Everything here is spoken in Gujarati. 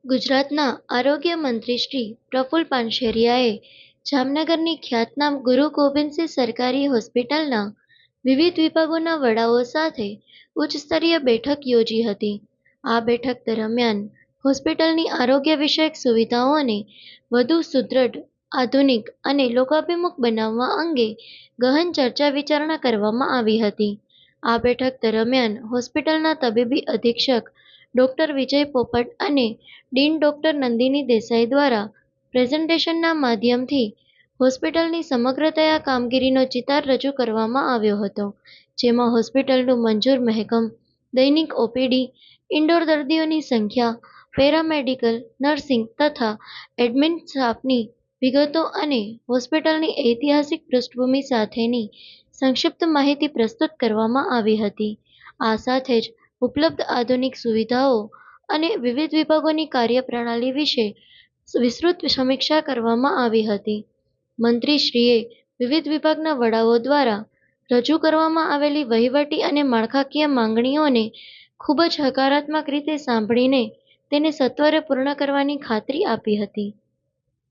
ગુજરાતના આરોગ્ય મંત્રી શ્રી પ્રફુલ પાનસેરિયાએ જામનગરની ખ્યાતનામ ગુરુ ગોબિંદસિંહ સરકારી હોસ્પિટલના વિવિધ વિભાગોના વડાઓ સાથે ઉચ્ચસ્તરીય બેઠક યોજી હતી. આ બેઠક દરમિયાન હોસ્પિટલની આરોગ્ય વિષયક સુવિધાઓને વધુ સુદૃઢ, આધુનિક અને લોકાભિમુખ બનાવવા અંગે ગહન ચર્ચા વિચારણા કરવામાં આવી હતી. આ બેઠક દરમિયાન હોસ્પિટલના તબીબી અધિક્ષક ડોક્ટર વિજય પોપટ અને ડીન ડોક્ટર નંદિની દેસાઈ દ્વારા પ્રેઝન્ટેશનના માધ્યમથી હોસ્પિટલની સમગ્રતયા કામગીરીનો ચિતાર રજૂ કરવામાં આવ્યો હતો, જેમાં હોસ્પિટલનું મંજૂર મહેકમ, દૈનિક ઓપીડી, ઇન્ડોર દર્દીઓની સંખ્યા, પેરામેડિકલ, નર્સિંગ તથા એડમિન સ્ટાફની વિગતો અને હોસ્પિટલની ઐતિહાસિક પૃષ્ઠભૂમિ સાથેની સંક્ષિપ્ત માહિતી પ્રસ્તુત કરવામાં આવી હતી. આ સાથે જ ઉપલબ્ધ આધુનિક સુવિધાઓ અને વિવિધ વિભાગોની કાર્યપ્રણાલી વિશે વિસ્તૃત સમીક્ષા કરવામાં આવી હતી. મંત્રીશ્રીએ વિવિધ વિભાગના વડાઓ દ્વારા રજૂ કરવામાં આવેલી વહીવટી અને માળખાકીય માંગણીઓને ખૂબ જ હકારાત્મક રીતે સાંભળીને તેને સત્વરે પૂર્ણ કરવાની ખાતરી આપી હતી.